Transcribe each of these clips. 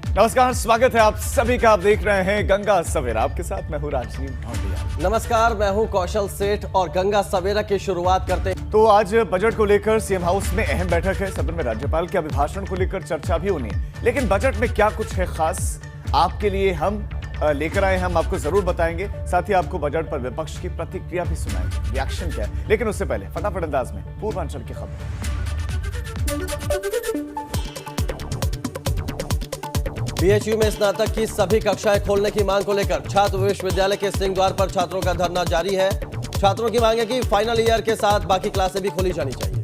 नमस्कार, स्वागत है आप सभी का। आप देख रहे हैं गंगा सवेरा। आपके साथ मैं हूं राजीव भाटिया। नमस्कार, मैं हूं कौशल सेठ और गंगा सवेरा की शुरुआत करते हैं। तो आज बजट को लेकर सीएम हाउस में अहम बैठक है। सदन में राज्यपाल के अभिभाषण को लेकर चर्चा भी होनी है, लेकिन बजट में क्या कुछ है खास आपके लिए हम लेकर आए, हम आपको जरूर बताएंगे। साथ ही आपको बजट पर विपक्ष की प्रतिक्रिया भी सुनाएंगे, रिएक्शन क्या है। लेकिन उससे पहले फटाफट अंदाज में पूर्वांचल की खबर। बीएचयू में स्नातक की सभी कक्षाएं खोलने की मांग को लेकर छात्र विश्वविद्यालय के सिंह द्वार पर छात्रों का धरना जारी है। छात्रों की मांग है कि फाइनल ईयर के साथ बाकी क्लासें भी खोली जानी चाहिए।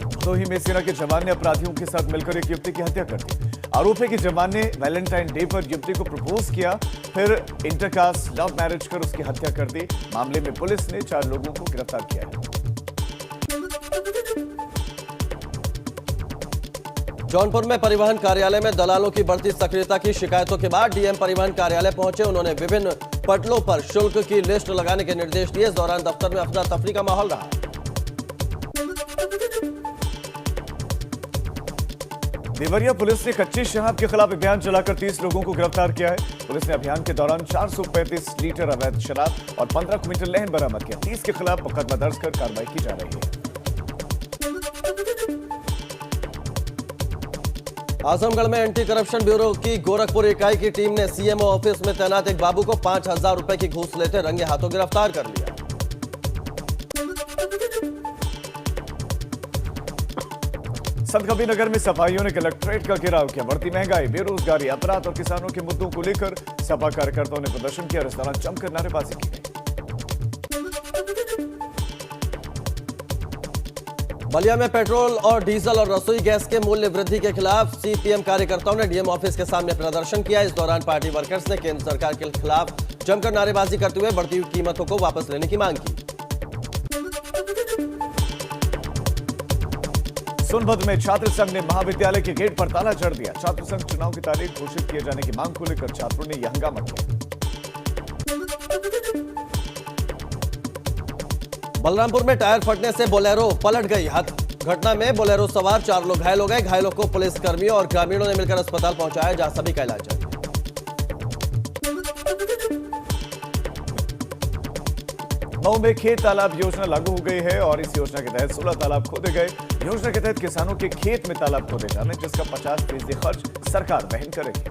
भदोही में सेना के जवान ने अपराधियों के साथ मिलकर एक युवती की हत्या कर दी। आरोप है कि जवान ने वैलेंटाइन डे पर युवती को प्रपोज किया, फिर इंटरकास्ट लव मैरिज कर उसकी हत्या कर दी। मामले में पुलिस ने 4 लोगों को गिरफ्तार किया है। जौनपुर में परिवहन कार्यालय में दलालों की बढ़ती सक्रियता की शिकायतों के बाद डीएम परिवहन कार्यालय पहुंचे। उन्होंने विभिन्न पटलों पर शुल्क की लिस्ट लगाने के निर्देश दिए। इस दौरान दफ्तर में अफरा तफरी का माहौल रहा। देवरिया पुलिस ने कच्ची शराब के खिलाफ अभियान चलाकर 30 लोगों को गिरफ्तार किया है। पुलिस ने अभियान के दौरान 435 लीटर अवैध शराब और 15 क्विंटल लहन बरामद किया। 30 के खिलाफ मुकदमा दर्ज कर कार्रवाई की जा रही है। आजमगढ़ में एंटी करप्शन ब्यूरो की गोरखपुर इकाई की टीम ने सीएमओ ऑफिस में तैनात एक बाबू को 5,000 रुपए की घूस लेते रंगे हाथों गिरफ्तार कर लिया। संतकबीरनगर में सफाइयों ने कलेक्ट्रेट का घेराव किया। बढ़ती महंगाई, बेरोजगारी, अपराध और किसानों के मुद्दों को लेकर सपा कार्यकर्ताओं ने प्रदर्शन किया। इस दौरान जमकर नारेबाजी की गई। बलिया में पेट्रोल और डीजल और रसोई गैस के मूल्य वृद्धि के खिलाफ सीपीएम कार्यकर्ताओं ने डीएम ऑफिस के सामने प्रदर्शन किया। इस दौरान पार्टी वर्कर्स ने केंद्र सरकार के खिलाफ जमकर नारेबाजी करते हुए बढ़ती हुई कीमतों को वापस लेने की मांग की। सोनभद्र में छात्र संघ ने महाविद्यालय के गेट पर ताला जड़ दिया। छात्र संघ चुनाव की तारीख घोषित किए जाने की मांग को लेकर छात्रों ने यह हंगामा किया। बलरामपुर में टायर फटने से बोलेरो पलट गई। घटना में बोलेरो सवार 4 लोग घायल हो गए। घायलों को पुलिस कर्मियों और ग्रामीणों ने मिलकर अस्पताल पहुंचाया, जहां सभी का इलाज चल रहा है। मऊ में खेत तालाब योजना लागू हो गई है और इस योजना के तहत 16 तालाब खोदे गए। योजना के तहत किसानों के खेत में तालाब खोदे जाने जिसका 50% खर्च सरकार वहन करेगी।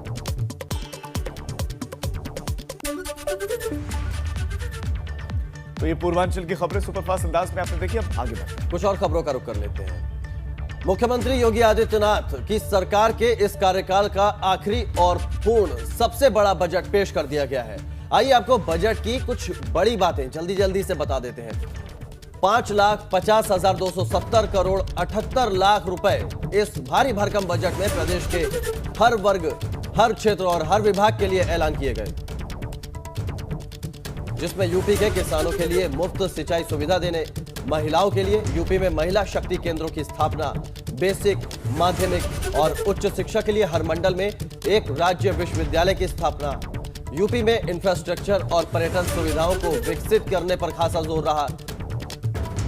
तो ये पूर्वांचल की खबरें सुपरफास्ट अंदाज में आपने देखी। अब आगे बढ़ते कुछ और खबरों का रुख कर लेते हैं। मुख्यमंत्री योगी आदित्यनाथ की सरकार के इस कार्यकाल का आखिरी और पूर्ण सबसे बड़ा बजट पेश कर दिया गया है। आइए आपको बजट की कुछ बड़ी बातें जल्दी से बता देते हैं। 5,50,270 करोड़ 78 लाख रुपए इस भारी भरकम बजट में प्रदेश के हर वर्ग, हर क्षेत्र और हर विभाग के लिए ऐलान किए गए, जिसमें यूपी के किसानों के लिए मुफ्त सिंचाई सुविधा देने, महिलाओं के लिए यूपी में महिला शक्ति केंद्रों की स्थापना, बेसिक, माध्यमिक और उच्च शिक्षा के लिए हर मंडल में एक राज्य विश्वविद्यालय की स्थापना, यूपी में इंफ्रास्ट्रक्चर और पर्यटन सुविधाओं को विकसित करने पर खासा जोर रहा।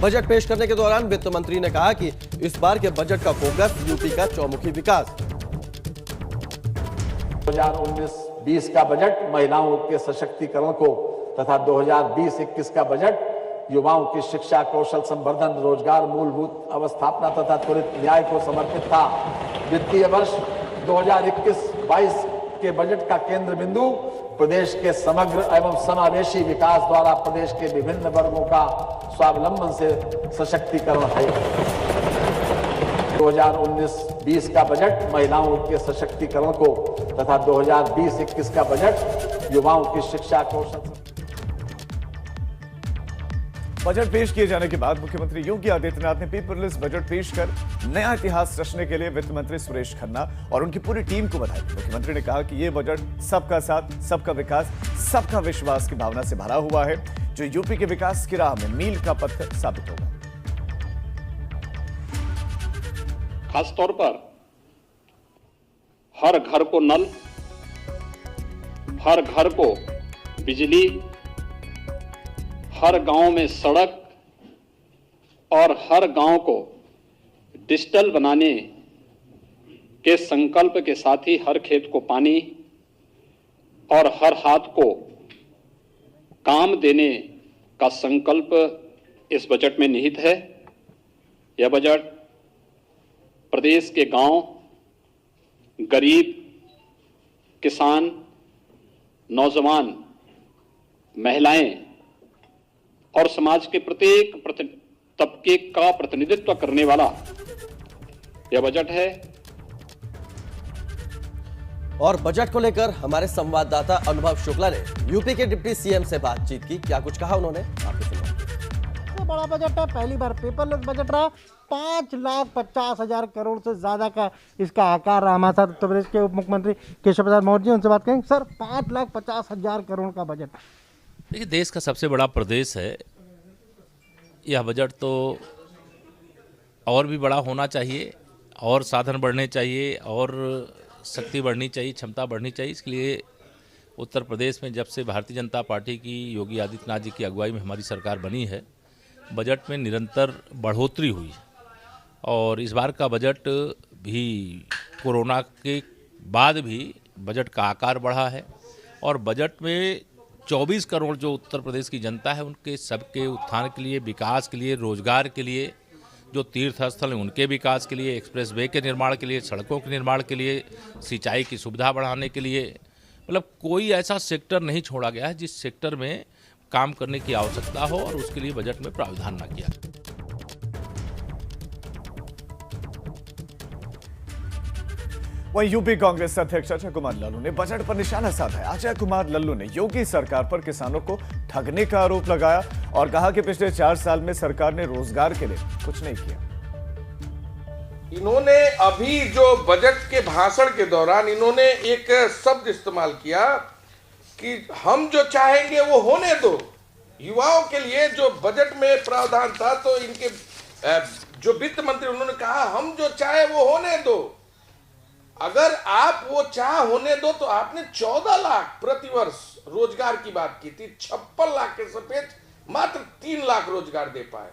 बजट पेश करने के दौरान वित्त मंत्री ने कहा कि इस बार के बजट का फोकस यूपी का चौमुखी विकास। 2019-20 का बजट महिलाओं के सशक्तिकरण को तथा 2020-21 का बजट युवाओं की शिक्षा, कौशल संवर्धन, रोजगार, मूलभूत अवस्थापना तथा त्वरित न्याय को समर्पित था। वित्तीय वर्ष 2021-22 के बजट का केंद्र बिंदु प्रदेश के समग्र एवं समावेशी विकास द्वारा प्रदेश के विभिन्न वर्गों का स्वावलंबन से सशक्तिकरण है। 2019-20 का बजट महिलाओं के सशक्तिकरण को तथा 2020-21 का बजट युवाओं की शिक्षा, कौशल। बजट पेश किए जाने के बाद मुख्यमंत्री योगी आदित्यनाथ ने पेपरलेस बजट पेश कर नया इतिहास रचने के लिए वित्त मंत्री सुरेश खन्ना और उनकी पूरी टीम को बधाई। मुख्यमंत्री ने कहा कि यह बजट सबका साथ, सबका विकास, सबका विश्वास की भावना से भरा हुआ है, जो यूपी के विकास की राह में मील का पत्थर साबित होगा। खासतौर पर हर घर को नल, हर घर को बिजली, हर गांव में सड़क और हर गांव को डिजिटल बनाने के संकल्प के साथ ही हर खेत को पानी और हर हाथ को काम देने का संकल्प इस बजट में निहित है। यह बजट प्रदेश के गांव, गरीब, किसान, नौजवान, महिलाएं और समाज के प्रत्येक तबके का प्रतिनिधित्व करने वाला यह बजट है। और बजट को लेकर हमारे संवाददाता अनुभव शुक्ला ने यूपी के डिप्टी सीएम से बातचीत की। क्या कुछ कहा उन्होंने, आपको सुनाते हैं। बड़ा बजट है, पहली बार पेपरलेस बजट रहा। 5,50,000 करोड़ से ज्यादा का इसका आकार रहा। हमारे साथ उत्तर प्रदेश के उप मुख्यमंत्री केशव प्रसाद मौर्य जी, उनसे बात करेंगे। सर, 5,50,000 करोड़ का बजट। देखिए, देश का सबसे बड़ा प्रदेश है, यह बजट तो और भी बड़ा होना चाहिए, और साधन बढ़ने चाहिए, और शक्ति बढ़नी चाहिए, क्षमता बढ़नी चाहिए। इसके लिए उत्तर प्रदेश में जब से भारतीय जनता पार्टी की योगी आदित्यनाथ जी की अगुवाई में हमारी सरकार बनी है, बजट में निरंतर बढ़ोतरी हुई है। और इस बार का बजट भी कोरोना के बाद भी बजट का आकार बढ़ा है, और बजट में 24 करोड़ जो उत्तर प्रदेश की जनता है उनके सबके उत्थान के लिए, विकास के लिए, रोजगार के लिए, जो तीर्थ स्थल हैं उनके विकास के लिए, एक्सप्रेस वे के निर्माण के लिए, सड़कों के निर्माण के लिए, सिंचाई की सुविधा बढ़ाने के लिए, मतलब कोई ऐसा सेक्टर नहीं छोड़ा गया है जिस सेक्टर में काम करने की आवश्यकता हो और उसके लिए बजट में प्रावधान न किया। वहीं यूपी कांग्रेस अध्यक्ष अजय कुमार लल्लू ने बजट पर निशाना साधा है। अजय कुमार लल्लू ने योगी सरकार पर किसानों को ठगने का आरोप लगाया और कहा कि पिछले 4 साल में सरकार ने रोजगार के लिए कुछ नहीं किया। इन्होंने अभी जो बजट के भाषण के दौरान इन्होंने एक शब्द इस्तेमाल किया कि हम जो चाहेंगे वो होने दो। युवाओं के लिए जो बजट में प्रावधान था, तो इनके जो वित्त मंत्री उन्होंने कहा हम जो चाहे वो होने दो। अगर आप वो चाह होने दो तो आपने 14 लाख प्रतिवर्ष रोजगार की बात की थी। 56 लाख के सफेद मात्र 3 लाख रोजगार दे पाए।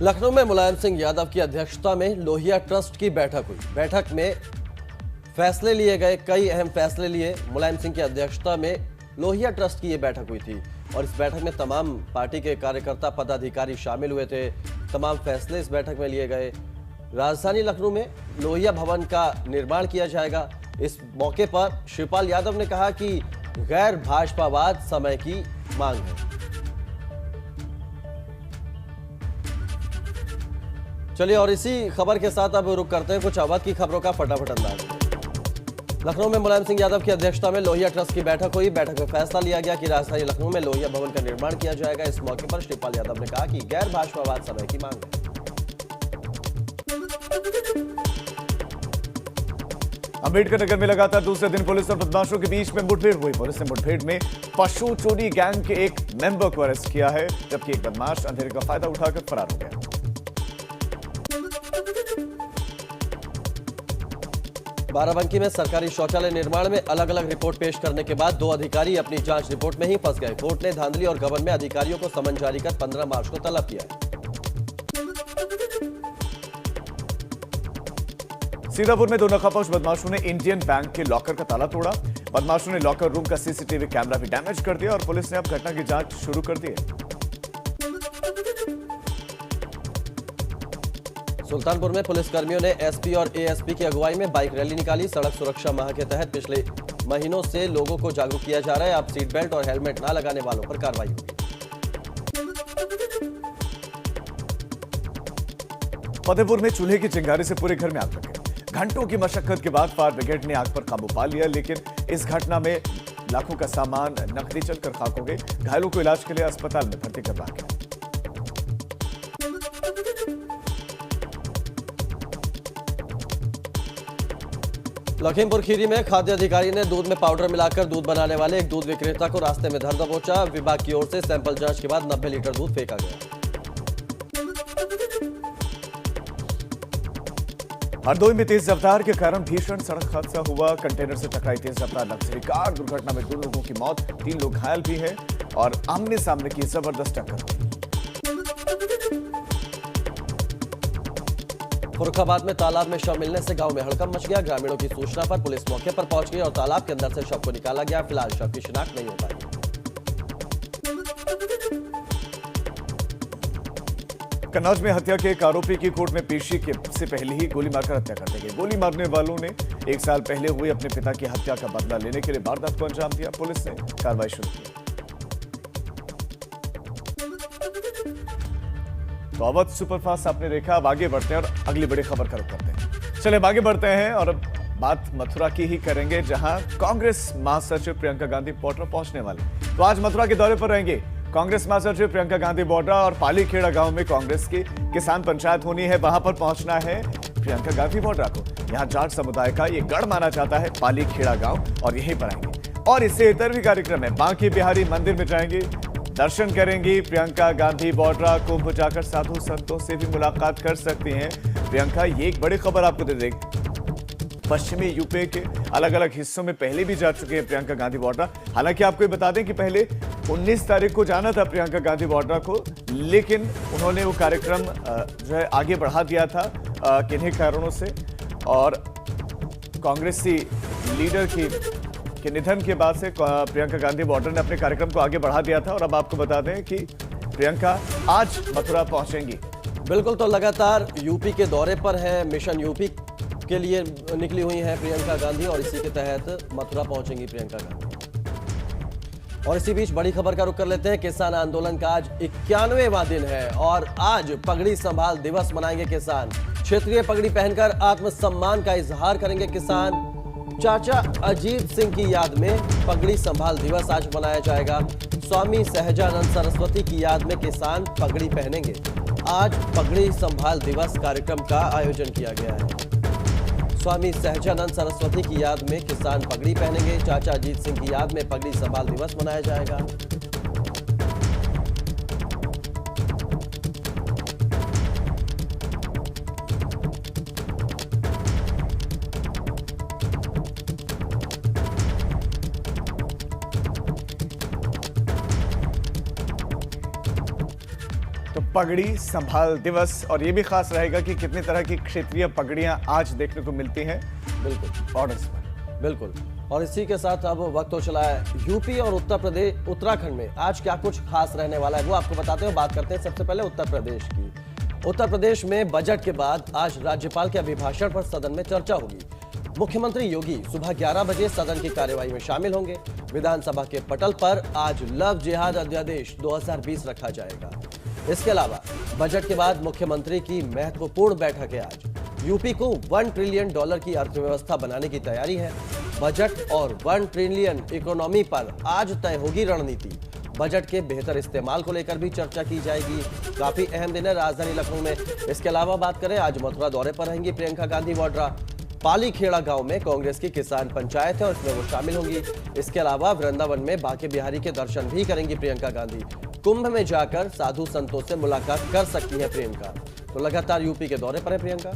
लखनऊ में मुलायम सिंह यादव की अध्यक्षता में लोहिया ट्रस्ट की बैठक हुई। बैठक में फैसले लिए गए, कई अहम फैसले लिए। मुलायम सिंह की अध्यक्षता में लोहिया ट्रस्ट की यह बैठक हुई थी और इस बैठक में तमाम पार्टी के कार्यकर्ता, पदाधिकारी शामिल हुए थे। तमाम फैसले इस बैठक में लिए गए। राजधानी लखनऊ में लोहिया भवन का निर्माण किया जाएगा। इस मौके पर शिवपाल यादव ने कहा कि गैर भाजपावाद समय की मांग है। चलिए, और इसी खबर के साथ अब रुक करते हैं कुछ अवध की खबरों का फटाफट अंदाज। लखनऊ में मुलायम सिंह यादव की अध्यक्षता में लोहिया ट्रस्ट की बैठक हुई। बैठक में फैसला लिया गया कि राजधानी लखनऊ में लोहिया भवन का निर्माण किया जाएगा। इस मौके पर शिवपाल यादव ने कहा कि गैर भाजपावाद समय की मांग है। अंबेडकर नगर में लगातार दूसरे दिन पुलिस और बदमाशों के बीच में मुठभेड़ हुई। पुलिस ने मुठभेड़ में पशु चोरी गैंग के एक मेंबर को अरेस्ट किया है, जबकि एक बदमाश अंधेरे का फायदा उठाकर फरार हो गया। बाराबंकी में सरकारी शौचालय निर्माण में अलग अलग रिपोर्ट पेश करने के बाद 2 अधिकारी अपनी जांच रिपोर्ट में ही फंस गए। कोर्ट ने धांधली और गबन में अधिकारियों को समन जारी कर 15 मार्च को तलब किया है। सीतापुर में 2 नकाबपोश बदमाशों ने इंडियन बैंक के लॉकर का ताला तोड़ा। बदमाशों ने लॉकर रूम का सीसीटीवी कैमरा भी डैमेज कर दिया और पुलिस ने अब घटना की जांच शुरू कर दी है। सुल्तानपुर में पुलिसकर्मियों ने एसपी और एएसपी की अगुवाई में बाइक रैली निकाली। सड़क सुरक्षा माह के तहत पिछले महीनों से लोगों को जागरूक किया जा रहा है। अब सीट बेल्ट और हेलमेट ना लगाने वालों पर कार्रवाई होगी। फतेहपुर में चूल्हे की चिंगारी से पूरे घर में आग लग गई। घंटों की मशक्कत के बाद फायर ब्रिगेड ने आग पर काबू पा लिया, लेकिन इस घटना में लाखों का सामान, नकदी चलकर खाक हो गई। घायलों को इलाज के लिए अस्पताल में भर्ती करवाया गया। लखीमपुर खीरी में खाद्य अधिकारी ने दूध में पाउडर मिलाकर दूध बनाने वाले एक दूध विक्रेता को रास्ते में धर दबोचा। विभाग की ओर से सैंपल जांच के बाद 90 लीटर दूध फेंका गया। हरदोई में तेज रफ्तार के कारण भीषण सड़क हादसा हुआ। कंटेनर से टकराई तेज रफ्तार लग्जरी कार। दुर्घटना में 2 लोगों की मौत, 3 लोग घायल भी हैं और आमने सामने की जबरदस्त टक्कर हुई। फर्रुखाबाद में तालाब में शव मिलने से गांव में हड़कंप मच गया। ग्रामीणों की सूचना पर पुलिस मौके पर पहुंच गई और तालाब के अंदर से शव को निकाला गया। फिलहाल शव की शिनाख्त नहीं हो पाई। कन्नौज में हत्या के एक आरोपी की कोर्ट में पेशी से पहले ही गोली मारकर हत्या कर दी गई। गोली मारने वालों ने 1 साल पहले हुई अपने पिता की हत्या का बदला लेने के लिए वारदात को अंजाम दिया। पुलिस ने कार्रवाई शुरू की। तो अवध सुपरफास्ट आपने देखा। अब आगे बढ़ते हैं और अगली बड़ी खबर का रुख करते हैं। चलिए आगे बढ़ते हैं और अब बात मथुरा की ही करेंगे, जहां कांग्रेस महासचिव प्रियंका गांधी वाड्रा पहुंचने वाले। तो आज मथुरा के दौरे पर रहेंगे कांग्रेस महासचिव प्रियंका गांधी वाड्रा और पालीखेड़ा गांव में कांग्रेस की किसान पंचायत होनी है, वहां पर पहुंचना है प्रियंका गांधी वाड्रा को। यहां जाट समुदाय का ये गढ़ माना जाता है पालीखेड़ा गांव, और यहीं पर आएंगे। और इससे इतर भी कार्यक्रम है। बांके बिहारी मंदिर में जाएंगे, दर्शन करेंगी प्रियंका गांधी वाड्रा। कुंभ जाकर साधु संतों से भी मुलाकात कर सकती हैं प्रियंका। ये एक बड़ी खबर आपको दे देंगे। पश्चिमी यूपी के अलग अलग हिस्सों में पहले भी जा चुके हैं प्रियंका गांधी वाड्रा। हालांकि आपको ये बता दें कि पहले 19 तारीख को जाना था प्रियंका गांधी वाड्रा को, लेकिन उन्होंने वो कार्यक्रम जो है आगे बढ़ा दिया था किन्हीं कारणों से। और कांग्रेसी लीडर के निधन के बाद से प्रियंका गांधी वाड्रा ने अपने कार्यक्रम को आगे बढ़ा दिया था। और अब आपको बता दें कि प्रियंका आज मथुरा पहुंचेंगी। बिल्कुल, तो लगातार यूपी के दौरे पर है, मिशन यूपी के लिए निकली हुई हैं प्रियंका गांधी, और इसी के तहत मथुरा पहुंचेंगी प्रियंका गांधी। और इसी बीच बड़ी खबर का रुख कर लेते हैं। किसान आंदोलन का आज 91वां दिन है और आज पगड़ी संभाल दिवस मनाएंगे किसान। क्षेत्रीय पगड़ी पहनकर आत्मसम्मान का इजहार करेंगे किसान। चाचा अजीत सिंह की याद में पगड़ी संभाल दिवस आज मनाया जाएगा। स्वामी सहजानंद सरस्वती की याद में किसान पगड़ी पहनेंगे। आज पगड़ी संभाल दिवस कार्यक्रम का आयोजन किया गया है। स्वामी सहजानंद सरस्वती की याद में किसान पगड़ी पहनेंगे। चाचा अजीत सिंह की याद में पगड़ी संभाल दिवस मनाया जाएगा। तो पगड़ी संभाल दिवस, और ये भी खास रहेगा कि कितनी तरह की क्षेत्रीय पगड़ियां आज देखने को मिलती हैं बिल्कुल बॉर्डर्स पर। बिल्कुल, और इसी के साथ अब वक्त हो चला है यूपी और उत्तर प्रदेश उत्तराखंड में आज क्या कुछ खास रहने वाला है वो आपको बताते हैं। बात करते हैं सबसे पहले उत्तर प्रदेश की। उत्तर प्रदेश में बजट के बाद आज राज्यपाल के अभिभाषण पर सदन में चर्चा होगी। मुख्यमंत्री योगी सुबह 11 बजे सदन की कार्यवाही में शामिल होंगे। विधानसभा के पटल पर आज लव जिहाद अध्यादेश 2020 रखा जाएगा। इसके अलावा बजट के बाद मुख्यमंत्री की महत्वपूर्ण बैठक है आज। यूपी को $1 ट्रिलियन की अर्थव्यवस्था बनाने की तैयारी है। बजट और 1 ट्रिलियन इकोनॉमी पर आज तय होगी रणनीति। बजट के बेहतर इस्तेमाल को लेकर भी चर्चा की जाएगी। काफी अहम दिन है राजधानी लखनऊ में। इसके अलावा बात करें, आज मथुरा दौरे पर रहेंगी प्रियंका गांधी वाड्रा। पालीखेड़ा गांव में कांग्रेस की किसान पंचायत है और इसमें वो शामिल होंगी। इसके अलावा वृंदावन में बांके बिहारी के दर्शन भी करेंगी प्रियंका गांधी। कुंभ में जाकर साधु संतों से मुलाकात कर सकती है प्रियंका। तो लगातार यूपी के दौरे पर है प्रियंका।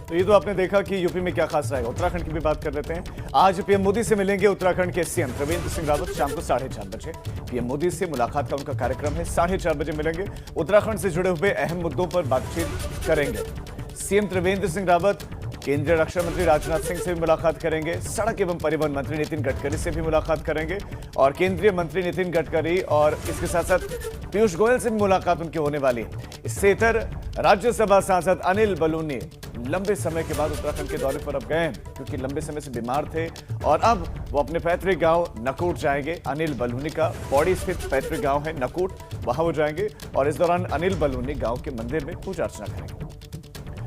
तो ये तो आपने देखा कि यूपी में क्या खास रहेगा। उत्तराखंड की भी बात कर लेते हैं। आज पीएम मोदी से मिलेंगे उत्तराखंड के सीएम त्रिवेंद्र सिंह रावत शाम को 4:30 बजे। पीएम मोदी से मुलाकात का उनका कार्यक्रम है। 4:30 बजे मिलेंगे। उत्तराखंड से जुड़े हुए अहम मुद्दों पर बातचीत करेंगे। सीएम त्रिवेंद्र सिंह रावत केंद्रीय रक्षा मंत्री राजनाथ सिंह से भी मुलाकात करेंगे। सड़क एवं परिवहन मंत्री नितिन गडकरी से भी मुलाकात करेंगे और केंद्रीय मंत्री नितिन गडकरी और इसके साथ साथ पीयूष गोयल से भी मुलाकात उनकी होने वाली है। इससे इतर राज्यसभा सांसद अनिल बलूनी लंबे समय के बाद उत्तराखंड के दौरे पर अब गए हैं, क्योंकि लंबे समय से बीमार थे और अब वो अपने पैतृक गांव नकोट जाएंगे। अनिल बलूनी का पौड़ी स्थित पैतृक गांव है नकोट, वहां वो जाएंगे और इस दौरान अनिल बलूनी गांव के मंदिर में पूजा अर्चना करेंगे।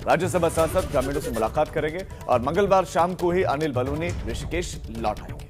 राज्यसभा सांसद ग्रामीणों से मुलाकात करेंगे और मंगलवार शाम को ही अनिल बलूनी ऋषिकेश लौट आएंगे।